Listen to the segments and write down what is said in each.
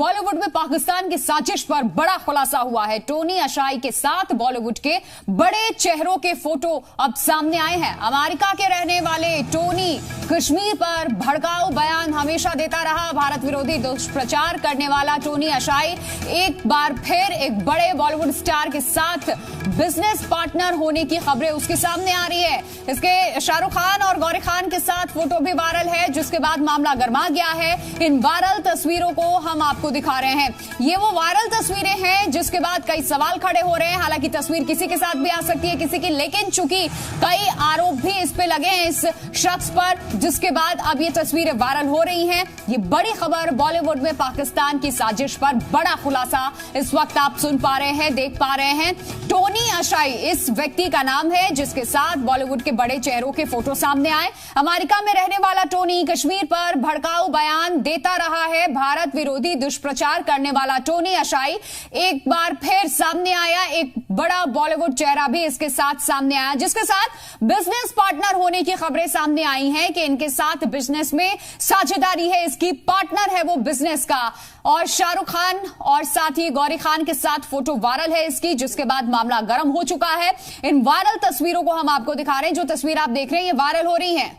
बॉलीवुड में पाकिस्तान की साजिश पर बड़ा खुलासा हुआ है। टोनी अशाई के साथ बॉलीवुड के बड़े चेहरों के फोटो अब सामने आए हैं। अमेरिका के रहने वाले टोनी कश्मीर पर भड़काऊ बयान हमेशा देता रहा। भारत विरोधी दुष्प्रचार करने वाला टोनी अशाई एक बार फिर एक बड़े बॉलीवुड स्टार के साथ बिजनेस पार्टनर होने की खबरें उसके सामने आ रही है। इसके शाहरुख खान और गौरी खान के साथ फोटो भी वायरल है, जिसके बाद मामला गर्मा गया है। इन वायरल तस्वीरों को हम आपको दिखा रहे हैं। ये वो वायरल तस्वीरें हैं जिसके बाद कई सवाल खड़े हो रहे हैं। हालांकि तस्वीर किसी के साथ भी आ सकती है, किसी की, लेकिन चूंकि कई आरोप भी इस पे लगे हैं इस शख्स पर, जिसके बाद अब ये तस्वीरें वायरल हो रही हैं। ये बड़ी खबर, बॉलीवुड में पाकिस्तान की साजिश पर बड़ा खुलासा इस वक्त आप सुन पा रहे हैं, देख पा रहे हैं। टोनी अशाई इस व्यक्ति का नाम है जिसके साथ बॉलीवुड के बड़े चेहरों के फोटो सामने आए। अमेरिका में रहने वाला टोनी कश्मीर पर भड़काऊ बयान देता रहा है। भारत विरोधी दुष्प्रचार करने वाला टोनी अशाई एक बार फिर सामने आया। एक बड़ा बॉलीवुड चेहरा भी इसके साथ सामने आया, जिसके साथ बिजनेस पार्टनर होने की खबरें सामने आई हैं कि इनके साथ बिजनेस में साझेदारी है, इसकी पार्टनर है वो बिजनेस का। और शाहरुख खान और साथ ही गौरी खान के साथ फोटो वायरल है इसकी, जिसके बाद मामला गर्म हो चुका है। इन वायरल तस्वीरों को हम आपको दिखा रहे हैं। जो तस्वीर आप देख रहे हैं ये वायरल हो रही है।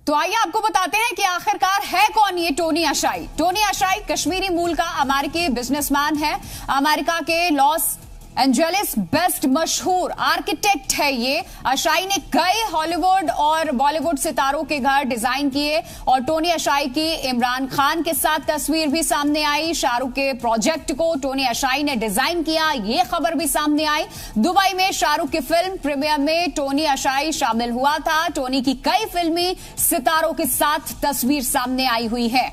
तो आइए आपको बताते हैं कि आखिरकार है कौन ये टोनी अशाई। टोनी अशाई कश्मीरी मूल का अमेरिकी बिजनेसमैन है। अमेरिका के लॉस एंजेलिस बेस्ट मशहूर आर्किटेक्ट है ये। अशाई ने कई हॉलीवुड और बॉलीवुड सितारों के घर डिजाइन किए और टोनी अशाई की इमरान खान के साथ तस्वीर भी सामने आई। शाहरुख के प्रोजेक्ट को टोनी अशाई ने डिजाइन किया, ये खबर भी सामने आई। दुबई में शाहरुख की फिल्म प्रीमियर में टोनी अशाई शामिल हुआ था। टोनी की कई फिल्मी सितारों के साथ तस्वीर सामने आई हुई है।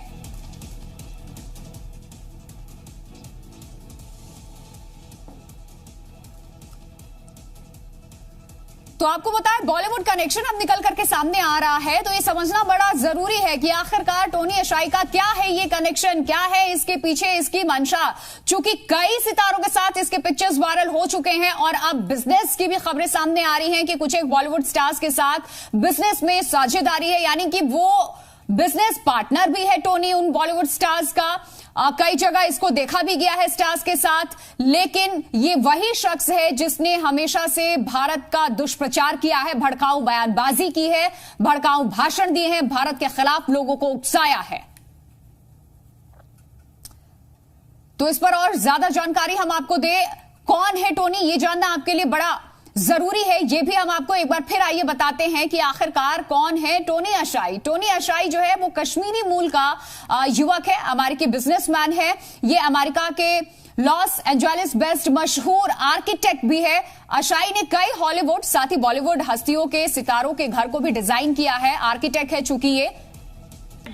तो आपको बताएं, बॉलीवुड कनेक्शन अब निकल करके सामने आ रहा है, तो ये समझना बड़ा जरूरी है कि आखिरकार टोनी अशाई का क्या है ये कनेक्शन, क्या है इसके पीछे इसकी मंशा। चूंकि कई सितारों के साथ इसके पिक्चर्स वायरल हो चुके हैं और अब बिजनेस की भी खबरें सामने आ रही हैं कि कुछ एक बॉलीवुड स्टार्स के साथ बिजनेस में साझेदारी है, यानी कि वो बिजनेस पार्टनर भी है टोनी उन बॉलीवुड स्टार्स का। कई जगह इसको देखा भी गया है स्टार्स के साथ, लेकिन ये वही शख्स है जिसने हमेशा से भारत का दुष्प्रचार किया है, भड़काऊ बयानबाजी की है, भड़काऊ भाषण दिए हैं, भारत के खिलाफ लोगों को उकसाया है। तो इस पर और ज्यादा जानकारी हम आपको दे, कौन है टोनी, ये जानना आपके लिए बड़ा जरूरी है। ये भी हम आपको एक बार फिर आइए बताते हैं कि आखिरकार कौन है टोनी अशाई। टोनी अशाई जो है वो कश्मीरी मूल का युवक है, अमेरिकी बिजनेसमैन है। ये अमेरिका के लॉस एंजेलिस बेस्ट मशहूर आर्किटेक्ट भी है। अशाई ने कई हॉलीवुड साथ ही बॉलीवुड हस्तियों के सितारों के घर को भी डिजाइन किया है। आर्किटेक्ट है चूंकि ये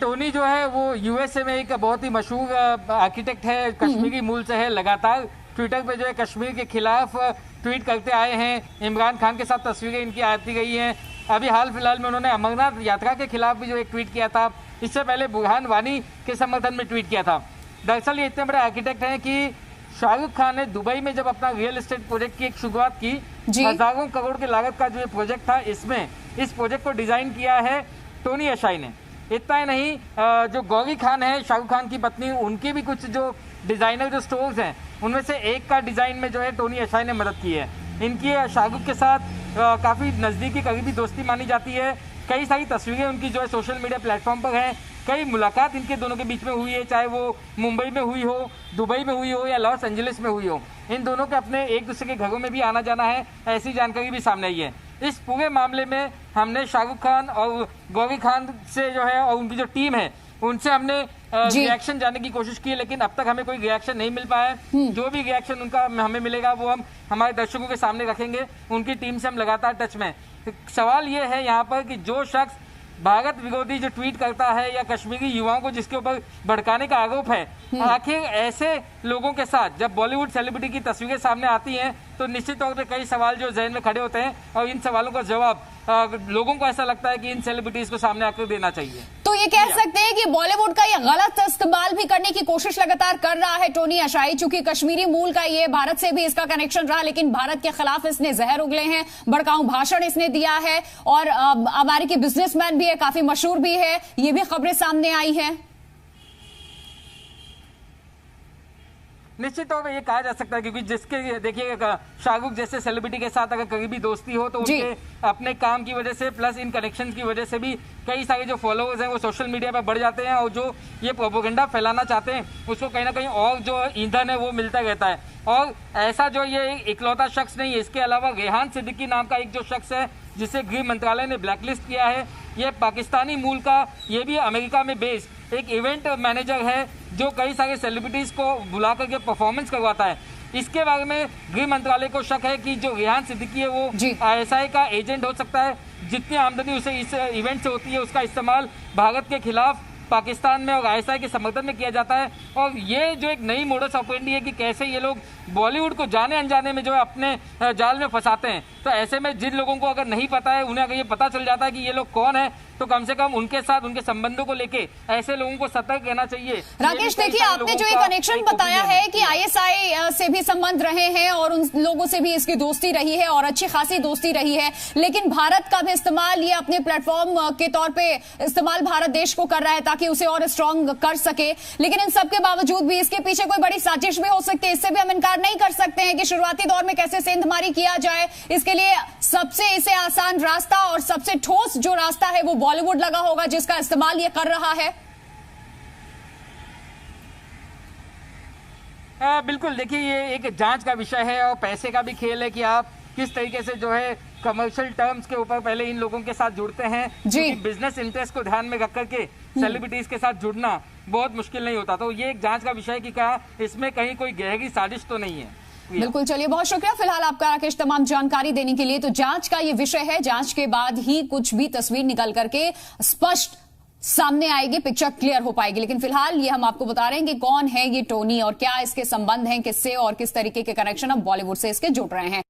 टोनी जो है वो यूएसए में एक बहुत ही मशहूर आर्किटेक्ट है, कश्मीरी मूल से है। लगातार ट्विटर पे जो है कश्मीर के खिलाफ ट्वीट करते आए हैं। इमरान खान के साथ तस्वीरें इनकी आती गई हैं। अभी हाल फिलहाल में उन्होंने अमरनाथ यात्रा के खिलाफ भी जो एक ट्वीट किया था। इससे पहले बुरहान वानी के समर्थन में ट्वीट किया था। दरअसल ये इतने बड़े आर्किटेक्ट हैं कि शाहरुख खान ने दुबई में जब अपना रियल एस्टेट प्रोजेक्ट की एक शुरुआत की, हजारों करोड़ की लागत का जो ये प्रोजेक्ट था, इसमें इस प्रोजेक्ट को डिजाइन किया है टोनी अशाई ने। इतना ही नहीं, जो गौरी खान है शाहरुख खान की पत्नी, उनके भी कुछ जो डिजाइनर जो स्टोर्स हैं उनमें से एक का डिजाइन में जो है टोनी अशाई ने मदद की है। इनकी शाहरुख के साथ काफी नजदीकी करीबी दोस्ती मानी जाती है। कई सारी तस्वीरें उनकी जो है सोशल मीडिया प्लेटफॉर्म पर हैं। कई मुलाकात इनके दोनों के बीच में हुई है, चाहे वो मुंबई में हुई हो, दुबई में हुई हो या लॉस एंजलिस में हुई हो। इन दोनों के अपने एक दूसरे के घरों में भी आना जाना है, ऐसी जानकारी भी सामने आई है। इस पूरे मामले में हमने शाहरुख खान और गौरी खान से जो है और उनकी जो टीम है उनसे हमने रिएक्शन जानने की कोशिश की, लेकिन अब तक हमें कोई रिएक्शन नहीं मिल पाया। जो भी रिएक्शन उनका हमें मिलेगा वो हम हमारे दर्शकों के सामने रखेंगे। उनकी टीम से हम लगातार टच में। सवाल ये है यहाँ पर कि जो शख्स भारत विरोधी जो ट्वीट करता है या कश्मीरी युवाओं को जिसके ऊपर भड़काने का आरोप है, आखिर ऐसे लोगों के साथ जब बॉलीवुड सेलिब्रिटी की तस्वीरें सामने आती हैं तो निश्चित तौर पे कई सवाल जो जहन में खड़े होते हैं और इन सवालों का जवाब लोगों को ऐसा लगता है कि इन सेलिब्रिटीज को सामने आकर देना चाहिए। तो ये कह सकते हैं कि बॉलीवुड का ये गलत इस्तेमाल भी करने की कोशिश लगातार कर रहा है टोनी अशाई, चूंकि कश्मीरी मूल का ये, भारत से भी इसका कनेक्शन रहा, लेकिन भारत के खिलाफ इसने जहर उगले हैं, भड़काऊ भाषण इसने दिया है और अमेरिकी बिजनेसमैन भी है, काफी मशहूर भी है, ये भी खबरें सामने आई है। निश्चित तौर पर ये कहा जा सकता है क्योंकि जिसके देखिए शाहरुख जैसे सेलिब्रिटी के साथ अगर करीबी दोस्ती हो तो उनके अपने काम की वजह से प्लस इन कनेक्शन की वजह से भी कई सारे जो फॉलोअर्स हैं वो सोशल मीडिया पर बढ़ जाते हैं और जो ये प्रोपेगेंडा फैलाना चाहते हैं उसको कहीं ना कहीं और जो ईंधन है वो मिलता रहता है। और ऐसा जो ये इकलौता शख्स नहीं है, इसके अलावा रेहान सिद्दीकी नाम का एक जो शख्स है जिसे गृह मंत्रालय ने ब्लैकलिस्ट किया है, ये पाकिस्तानी मूल का, ये भी अमेरिका में बेस्ड एक इवेंट मैनेजर है जो कई सारे सेलिब्रिटीज को बुला करके परफॉर्मेंस करवाता है। इसके बारे में गृह मंत्रालय को शक है कि जो रेहान सिद्दीकी है वो ISI का एजेंट हो सकता है। जितनी आमदनी उसे इस इवेंट से होती है उसका इस्तेमाल भारत के खिलाफ पाकिस्तान में और ISI के समर्थन में किया जाता है। और ये जो एक नई मोडस ऑपरेंडी है कि कैसे ये लोग बॉलीवुड को जाने अनजाने में जो है अपने जाल में फंसाते हैं। तो ऐसे में जिन लोगों को अगर नहीं पता है, उन्हें अगर ये पता चल जाता है कि ये लोग कौन है, तो कम से कम उनके साथ उनके संबंधों को लेके ऐसे लोगों को सतर्क रहना चाहिए। राकेश, देखिए आपने जो ये कनेक्शन बताया है कि ISI से भी संबंध रहे हैं और उन लोगों से भी इसकी दोस्ती रही है और अच्छी खासी दोस्ती रही है, लेकिन भारत का भी इस्तेमाल, ये अपने प्लेटफॉर्म के तौर पे इस्तेमाल भारत देश को कर रहा है ताकि उसे और स्ट्रांग कर सके। लेकिन इन सब के बावजूद भी इसके पीछे कोई बड़ी साजिश भी हो सकती है, इससे भी हम इनकार नहीं कर सकते हैं कि शुरुआती दौर में कैसे सेंधमारी किया जाए, इसके लिए सबसे इसे आसान रास्ता और सबसे ठोस जो रास्ता है वो बॉलीवुड लगा होगा जिसका इस्तेमाल ये कर रहा है। बिल्कुल, देखिए ये एक जांच का विषय है और पैसे का भी खेल है कि आप किस तरीके से जो है कमर्शियल टर्म्स के ऊपर पहले इन लोगों के साथ जुड़ते हैं। क्योंकि बिजनेस इंटरेस्ट को ध्यान में रख करके सेलिब्रिटीज के साथ जुड़ना बहुत मुश्किल नहीं होता। तो ये एक जांच का विषय है कि क्या इसमें कहीं कोई गहरी साजिश तो नहीं है। बिल्कुल, चलिए बहुत शुक्रिया फिलहाल आपका राकेश तमाम जानकारी देने के लिए। तो जांच का ये विषय है, जांच के बाद ही कुछ भी तस्वीर निकल करके स्पष्ट सामने आएगी, पिक्चर क्लियर हो पाएगी। लेकिन फिलहाल ये हम आपको बता रहे हैं कि कौन है ये टोनी और क्या इसके संबंध हैं, किससे और किस तरीके के कनेक्शन अब बॉलीवुड से इसके जुड़ रहे हैं।